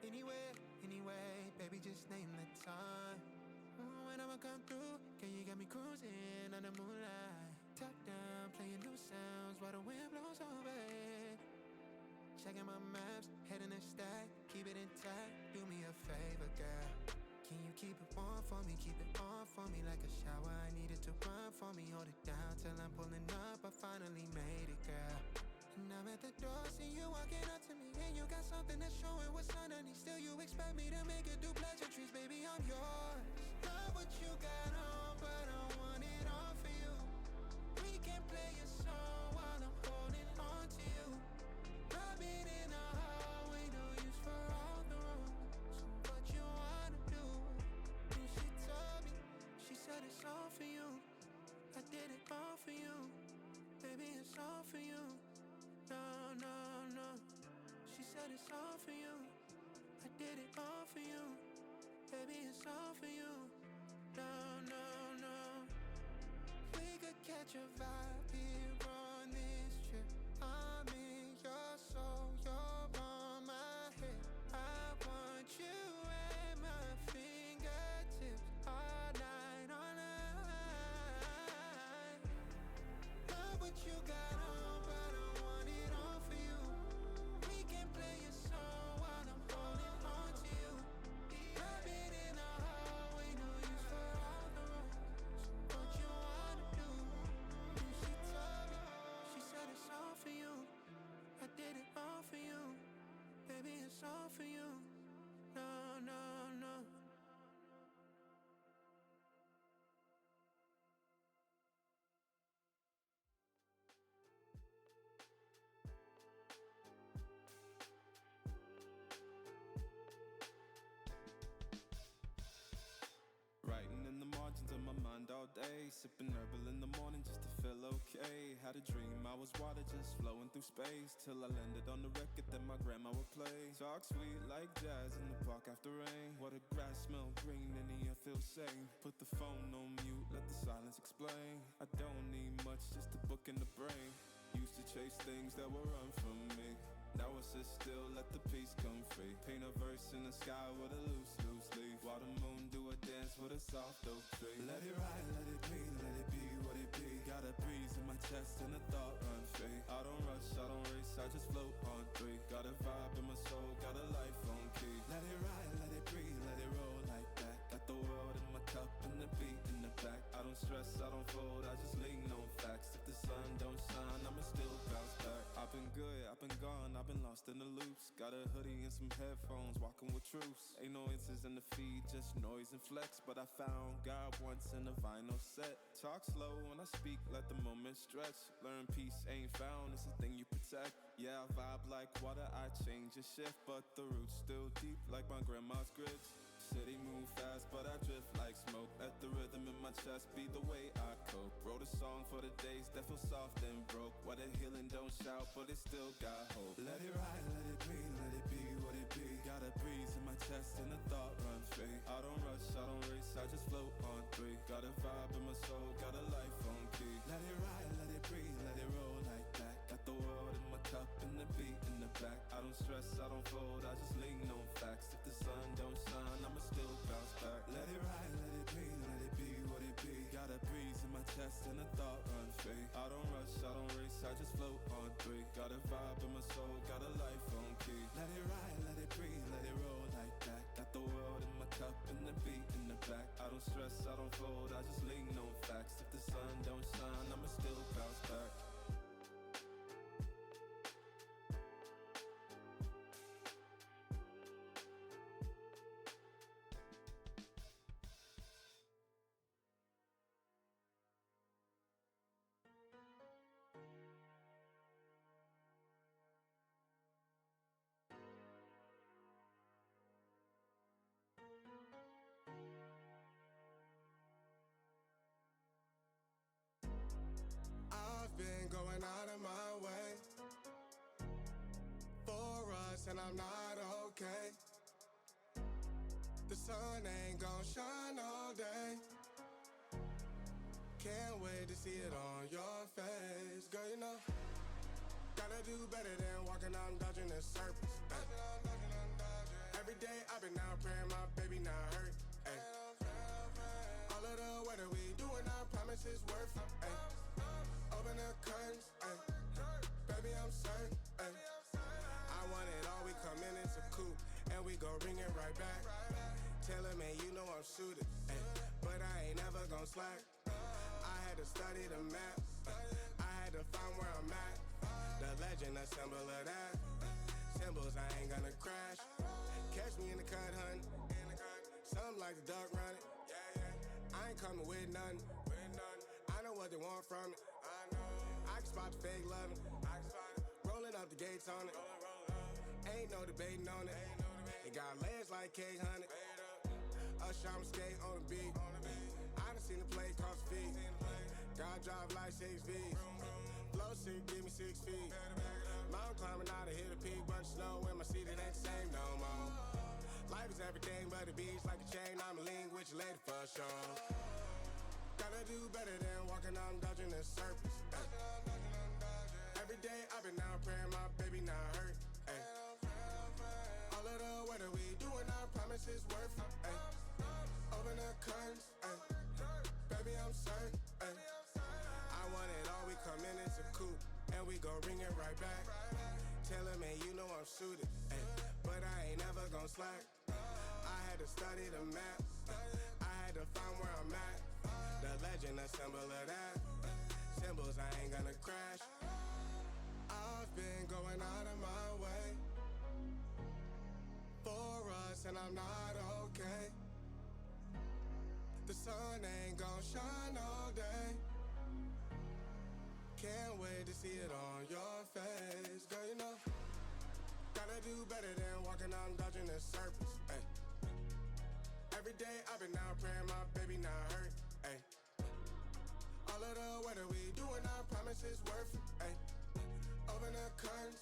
Anyway, baby, just name the time. When I'ma come through, girl, you got me cruising on the moonlight. Top down, playing new sounds while the wind blows over it. Checking my maps, heading a stack, keep it intact. Do me a favor, girl. Can you keep it warm for me, keep it on for me like a shower? I need it to run for me, hold it down till I'm pulling up. I finally made it, girl. And I'm at the door, see you walking up to me, and you got something that's showing what's underneath. Still you expect me to make it do pleasantries, baby, I'm yours. Love what you got on, but I want it all for you. We can play a song while I'm holding on to you. Rubbing in the hallway, no use for all the rules. What you wanna do? And she told me, she said it's all for you. I did it all for you. Baby, it's all for you. No, no, no. She said it's all for you. I did it all for you. Baby, it's all for you. No, no, no. We could catch a vibe here on this trip. I'm in your soul, you're on my head. I want you at my fingertips all night, all night. Love what you got on, but I want it all for you. We can play a song while I'm holding on to you. Rubbing in the hallway, no use for all the rules. What you wanna do? And she told me, she said it's all for you. I did it all for you. Baby, it's all for you. No, no, no. Writing in the margins of my mind all day, sipping herbal in the morning just to feel okay. Had a dream I was water just flowing through space, till I landed on the record that my grandma would play. Talk sweet like jazz in the park after rain. What the grass smell green and the air feels sane. Put the phone on mute, let the silence explain. I don't need much, just a book in the brain. Used to chase things that were run from me. Now I sit still, let the peace come free. Paint a verse in the sky with a loose leaf. While the moon do a dance with a soft oak tree. Let it ride, let it be, let it be what it be. Got a breeze in my chest and a thought run free. I don't rush, I don't race, I just float on three. Got a vibe in my soul, got a life on key. Let it ride, let it breathe, let it roll like that. Got the world in my cup and the beat in the back. I don't stress, I don't fold, I just lean on facts. If the sun don't shine, I'ma still bounce back. I've been good, I've been gone, I've been lost in the loops. Got a hoodie and some headphones, walking with truths. Ain't no answers in the feed, just noise and flex. But I found God once in a vinyl set. Talk slow when I speak, let the moment stretch. Learn peace ain't found, it's a thing you protect. Yeah, I vibe like water, I change and shift. But the roots still deep like my grandma's grits. City move fast, but I drift like smoke. Let the rhythm in my chest be the way I cope. Wrote a song for the days that feel soft and broke. Where the healing don't shout, but it still got hope. Let it ride, let it be, let it be what it be. Got a breeze in my chest and a thought run free. I don't rush, I don't race, I just float on three. Got a vibe in my soul, got a life on key. Let it ride, let it breathe, let it roll like that. Got the world in my cup and the beat in the back. I don't stress, I don't fold, I just lean on facts. If the sun don't shine, I'ma still bounce back. Let it ride, let it be, let it be what it be. Got a breeze in my chest and a thought run free. I don't rush, I don't race, I just float on three. Got a vibe in my soul, got a life on key. Let it ride, let it breathe, let it roll like that. Got the world in my cup and the beat in the back. I don't stress, I don't fold, I just lean on facts. If the sun don't shine, I'ma still bounce back. I've been going out of my way for us, and I'm not okay. The sun ain't gon' shine all day. Can't wait to see it on your face. Girl, you know, gotta do better than walking out and dodging the surface. Every in, it's a coupe, and we gon' ring it right back. Tell him, man, you know I'm suited, ay, but I ain't never gon' slack. I had to study the map, I had to find where I'm at. The legend, a symbol of that. Symbols, I ain't gonna crash. Catch me in the cut, hun. Something like the duck running. I ain't coming with nothing. I know what they want from it. I can spot the fake loving. Rolling up the gates on it. Ain't no debating on it. It got legs like cake, honey. Usher, I'm skate on the beat. I done seen the play cross feet. God drive like 6 V's. Flow sick, give me 6 feet. Mountain climbing out to hit a peak, bunch of snow in my seat, it ain't the same no more. Life is everything but the beach, like a chain, I'm a link with your lady for sure. Gotta do better than walking on dodging the surface. Every day I've been out praying my baby not hurt. Ay. All of the weather we doing, I promise it's worth it. Ay. Open the curtains, ay. Baby I'm certain. Ay. I want it all, we come in, it's a coupe, and we gon' ring it right back. Tell him, man, you know I'm suited, ay, but I ain't never gon' slack. I had to study the map, I had to find where I'm at. The legend, a symbol of that. Symbols, I ain't gonna crash. I've been going out of my way for us, and I'm not okay. The sun ain't gon' shine all day. Can't wait to see it on your face. Girl, you know, gotta do better than walking on dodging the surface. Ay. Every day I've been out praying my baby not hurt. Ay. All of the weather we doing, I promise it's worth it. Ay. Open the curtains,